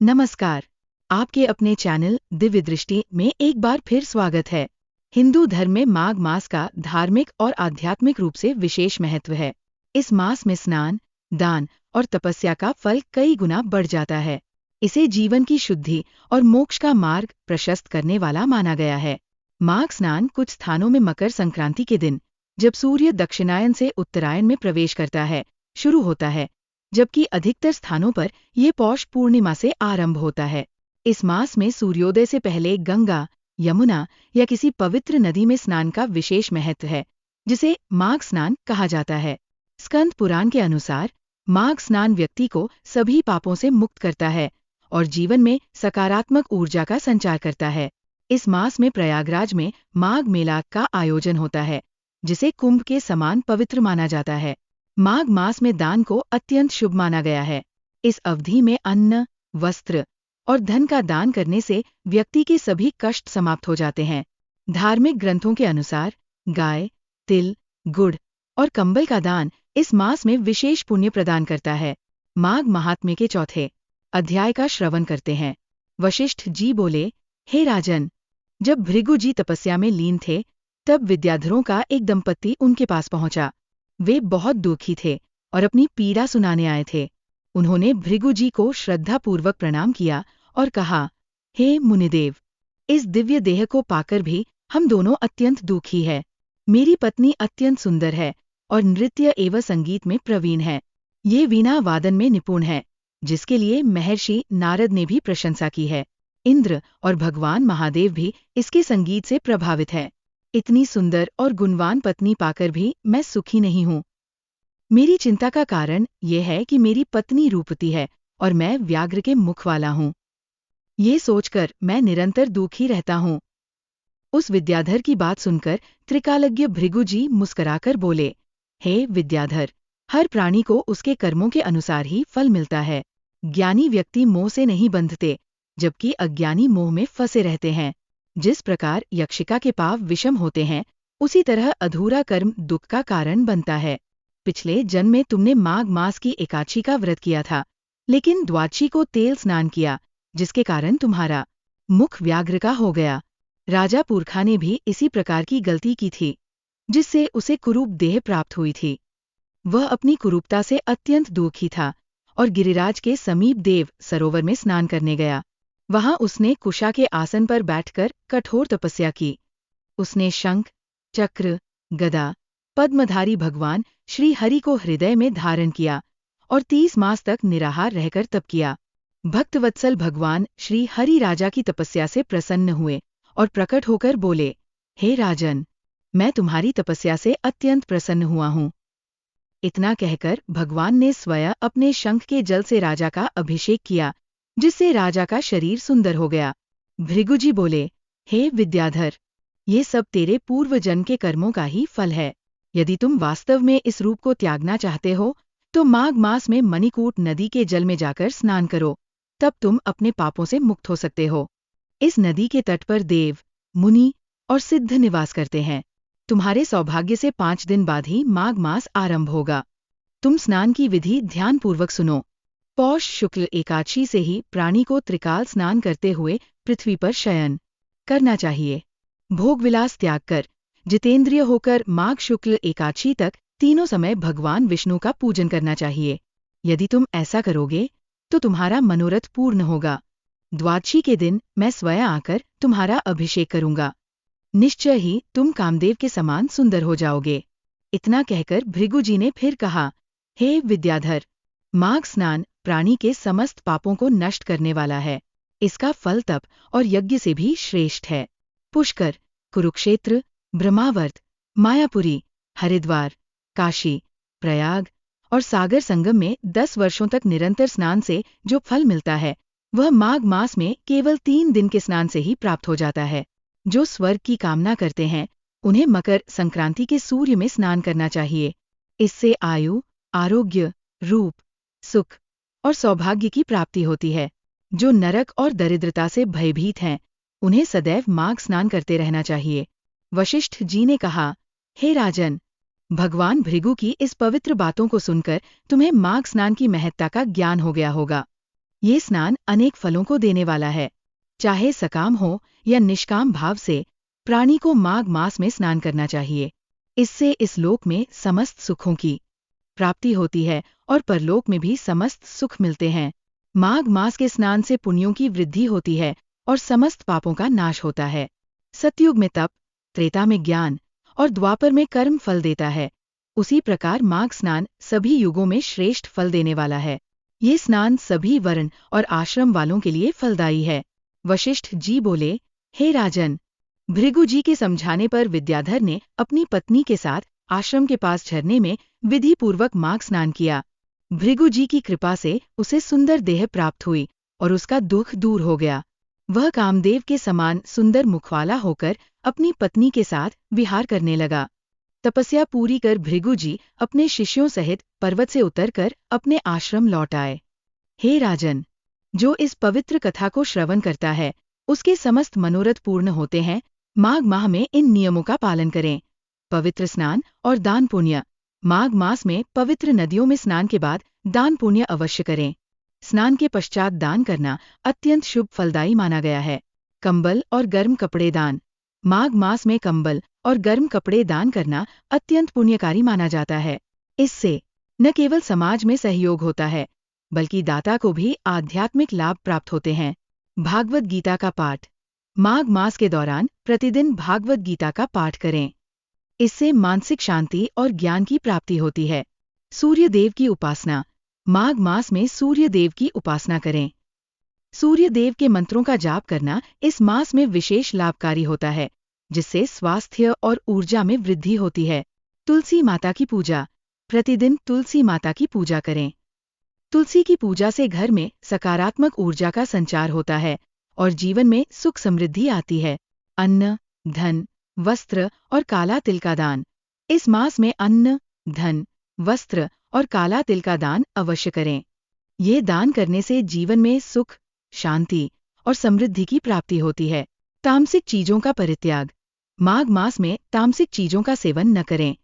नमस्कार। आपके अपने चैनल दिव्य दृष्टि में एक बार फिर स्वागत है। हिंदू धर्म में माघ मास का धार्मिक और आध्यात्मिक रूप से विशेष महत्व है। इस मास में स्नान, दान और तपस्या का फल कई गुना बढ़ जाता है। इसे जीवन की शुद्धि और मोक्ष का मार्ग प्रशस्त करने वाला माना गया है। माघ स्नान कुछ स्थानों में मकर संक्रांति के दिन, जब सूर्य दक्षिणायन से उत्तरायण में प्रवेश करता है, शुरू होता है, जबकि अधिकतर स्थानों पर ये पौष पूर्णिमा से आरंभ होता है। इस मास में सूर्योदय से पहले गंगा, यमुना या किसी पवित्र नदी में स्नान का विशेष महत्व है, जिसे माघ स्नान कहा जाता है। स्कंद पुराण के अनुसार माघ स्नान व्यक्ति को सभी पापों से मुक्त करता है और जीवन में सकारात्मक ऊर्जा का संचार करता है। इस मास में प्रयागराज में माघ मेला का आयोजन होता है, जिसे कुंभ के समान पवित्र माना जाता है। माघ मास में दान को अत्यंत शुभ माना गया है। इस अवधि में अन्न, वस्त्र और धन का दान करने से व्यक्ति के सभी कष्ट समाप्त हो जाते हैं। धार्मिक ग्रंथों के अनुसार गाय, तिल, गुड़ और कंबल का दान इस मास में विशेष पुण्य प्रदान करता है। माघ महात्म्य के चौथे अध्याय का श्रवण करते हैं। वशिष्ठ जी बोले, हे राजन, जब भृगु जी तपस्या में लीन थे, तब विद्याधरों का एक दंपत्ति उनके पास पहुंचा। वे बहुत दुखी थे और अपनी पीड़ा सुनाने आए थे। उन्होंने भृगु जी को श्रद्धापूर्वक प्रणाम किया और कहा, हे मुनिदेव, इस दिव्य देह को पाकर भी हम दोनों अत्यंत दुखी है। मेरी पत्नी अत्यंत सुंदर है और नृत्य एवं संगीत में प्रवीण है। ये वीणा वादन में निपुण है, जिसके लिए महर्षि नारद ने भी प्रशंसा की है। इंद्र और भगवान महादेव भी इसके संगीत से प्रभावित है। इतनी सुंदर और गुणवान पत्नी पाकर भी मैं सुखी नहीं हूँ। मेरी चिंता का कारण यह है कि मेरी पत्नी रूपवती है और मैं व्याघ्र के मुख वाला हूँ। ये सोचकर मैं निरंतर दुखी रहता हूँ। उस विद्याधर की बात सुनकर त्रिकालज्ञ भृगु जी मुस्कुराकर बोले, हे विद्याधर, हर प्राणी को उसके कर्मों के अनुसार ही फल मिलता है। ज्ञानी व्यक्ति मोह से नहीं बंधते, जबकि अज्ञानी मोह में फंसे रहते हैं। जिस प्रकार यक्षिका के पाप विषम होते हैं, उसी तरह अधूरा कर्म दुख का कारण बनता है। पिछले जन्म में तुमने माघ मास की एकादशी का व्रत किया था, लेकिन द्वादशी को तेल स्नान किया, जिसके कारण तुम्हारा मुख व्याघ्र का हो गया। राजा पुरखा ने भी इसी प्रकार की गलती की थी, जिससे उसे कुरूप देह प्राप्त हुई थी। वह अपनी कुरूपता से अत्यंत दुखी था और गिरिराज के समीप देव सरोवर में स्नान करने गया। वहां उसने कुशा के आसन पर बैठकर कठोर तपस्या की। उसने शंख, चक्र, गदा, पद्मधारी भगवान श्री हरि को हृदय में धारण किया और 30 मास तक निराहार रहकर तप किया। भक्तवत्सल भगवान श्री हरि राजा की तपस्या से प्रसन्न हुए और प्रकट होकर बोले, हे राजन, मैं तुम्हारी तपस्या से अत्यंत प्रसन्न हुआ हूँ। इतना कहकर भगवान ने स्वयं अपने शंख के जल से राजा का अभिषेक किया, जिससे राजा का शरीर सुंदर हो गया। भृगु जी बोले, हे विद्याधर, ये सब तेरे पूर्व जन्म के कर्मों का ही फल है। यदि तुम वास्तव में इस रूप को त्यागना चाहते हो, तो माघ मास में मणिकूट नदी के जल में जाकर स्नान करो, तब तुम अपने पापों से मुक्त हो सकते हो। इस नदी के तट पर देव, मुनि और सिद्ध निवास करते हैं। तुम्हारे सौभाग्य से 5 दिन बाद ही माघ मास आरंभ होगा। तुम स्नान की विधि ध्यानपूर्वक सुनो। पौष शुक्ल एकादशी से ही प्राणी को त्रिकाल स्नान करते हुए पृथ्वी पर शयन करना चाहिए। भोग विलास त्याग कर जितेंद्रिय होकर माघ शुक्ल एकादशी तक तीनों समय भगवान विष्णु का पूजन करना चाहिए। यदि तुम ऐसा करोगे तो तुम्हारा मनोरथ पूर्ण होगा। द्वादशी के दिन मैं स्वयं आकर तुम्हारा अभिषेक करूंगा। निश्चय ही तुम कामदेव के समान सुंदर हो जाओगे। इतना कहकर भृगु जी ने फिर कहा, हे विद्याधर, माघ स्नान प्राणी के समस्त पापों को नष्ट करने वाला है। इसका फल तप और यज्ञ से भी श्रेष्ठ है। पुष्कर, कुरुक्षेत्र, ब्रह्मावर्त, मायापुरी, हरिद्वार, काशी, प्रयाग और सागर संगम में 10 वर्षों तक निरंतर स्नान से जो फल मिलता है, वह माघ मास में केवल 3 दिन के स्नान से ही प्राप्त हो जाता है। जो स्वर्ग की कामना करते हैं, उन्हें मकर संक्रांति के सूर्य में स्नान करना चाहिए। इससे आयु, आरोग्य, रूप, सुख और सौभाग्य की प्राप्ति होती है। जो नरक और दरिद्रता से भयभीत हैं, उन्हें सदैव माघ स्नान करते रहना चाहिए। वशिष्ठ जी ने कहा, हे राजन, भगवान भृगु की इस पवित्र बातों को सुनकर तुम्हें माघ स्नान की महत्ता का ज्ञान हो गया होगा। ये स्नान अनेक फलों को देने वाला है। चाहे सकाम हो या निष्काम भाव से प्राणी को माघ मास में स्नान करना चाहिए। इससे इस लोक में समस्त सुखों की प्राप्ति होती है और परलोक में भी समस्त सुख मिलते हैं। माघ मास के स्नान से पुण्यों की वृद्धि होती है और समस्त पापों का नाश होता है। सतयुग में तप, त्रेता में ज्ञान और द्वापर में कर्म फल देता है। उसी प्रकार माघ स्नान सभी युगों में श्रेष्ठ फल देने वाला है। ये स्नान सभी वर्ण और आश्रम वालों के लिए फलदायी है। वशिष्ठ जी बोले, हे राजन, भृगु जी के समझाने पर विद्याधर ने अपनी पत्नी के साथ आश्रम के पास झरने में विधि पूर्वक माघ स्नान किया। भृगु जी की कृपा से उसे सुंदर देह प्राप्त हुई और उसका दुख दूर हो गया। वह कामदेव के समान सुंदर मुखवाला होकर अपनी पत्नी के साथ विहार करने लगा। तपस्या पूरी कर भृगु जी अपने शिष्यों सहित पर्वत से उतरकर अपने आश्रम लौट आए। हे राजन, जो इस पवित्र कथा को श्रवण करता है उसके समस्त मनोरथ पूर्ण होते हैं। माघ माह में इन नियमों का पालन करें। पवित्र स्नान और दान पुण्य। माघ मास में पवित्र नदियों में स्नान के बाद दान पुण्य अवश्य करें। स्नान के पश्चात दान करना अत्यंत शुभ फलदायी माना गया है। कंबल और गर्म कपड़े दान। माघ मास में कंबल और गर्म कपड़े दान करना अत्यंत पुण्यकारी माना जाता है। इससे न केवल समाज में सहयोग होता है बल्कि दाता को भी आध्यात्मिक लाभ प्राप्त होते हैं। भागवत गीता का पाठ। माघ मास के दौरान प्रतिदिन भागवत गीता का पाठ करें। इससे मानसिक शांति और ज्ञान की प्राप्ति होती है। सूर्य देव की उपासना। माघ मास में सूर्य देव की उपासना करें। सूर्य देव के मंत्रों का जाप करना इस मास में विशेष लाभकारी होता है, जिससे स्वास्थ्य और ऊर्जा में वृद्धि होती है। तुलसी माता की पूजा। प्रतिदिन तुलसी माता की पूजा करें। तुलसी की पूजा से घर में सकारात्मक ऊर्जा का संचार होता है और जीवन में सुख समृद्धि आती है। अन्न, धन, वस्त्र और काला तिल का दान। इस मास में अन्न, धन, वस्त्र और काला तिल का दान अवश्य करें। ये दान करने से जीवन में सुख, शांति और समृद्धि की प्राप्ति होती है। तामसिक चीजों का परित्याग। माघ मास में तामसिक चीजों का सेवन न करें।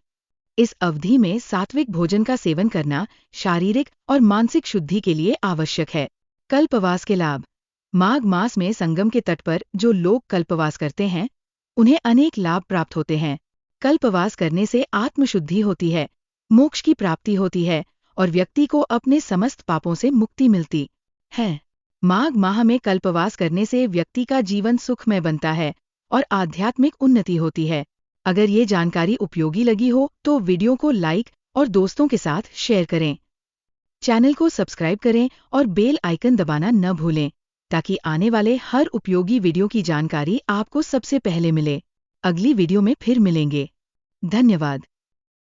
इस अवधि में सात्विक भोजन का सेवन करना शारीरिक और मानसिक शुद्धि के लिए आवश्यक है। कल्पवास के लाभ। माघ मास में संगम के तट पर जो लोग कल्पवास करते हैं उन्हें अनेक लाभ प्राप्त होते हैं। कल्पवास करने से आत्मशुद्धि होती है, मोक्ष की प्राप्ति होती है और व्यक्ति को अपने समस्त पापों से मुक्ति मिलती है। माघ माह में कल्पवास करने से व्यक्ति का जीवन सुखमय बनता है और आध्यात्मिक उन्नति होती है। अगर ये जानकारी उपयोगी लगी हो तो वीडियो को लाइक और दोस्तों के साथ शेयर करें। चैनल को सब्सक्राइब करें और बेल आइकन दबाना न भूलें ताकि आने वाले हर उपयोगी वीडियो की जानकारी आपको सबसे पहले मिले। अगली वीडियो में फिर मिलेंगे। धन्यवाद।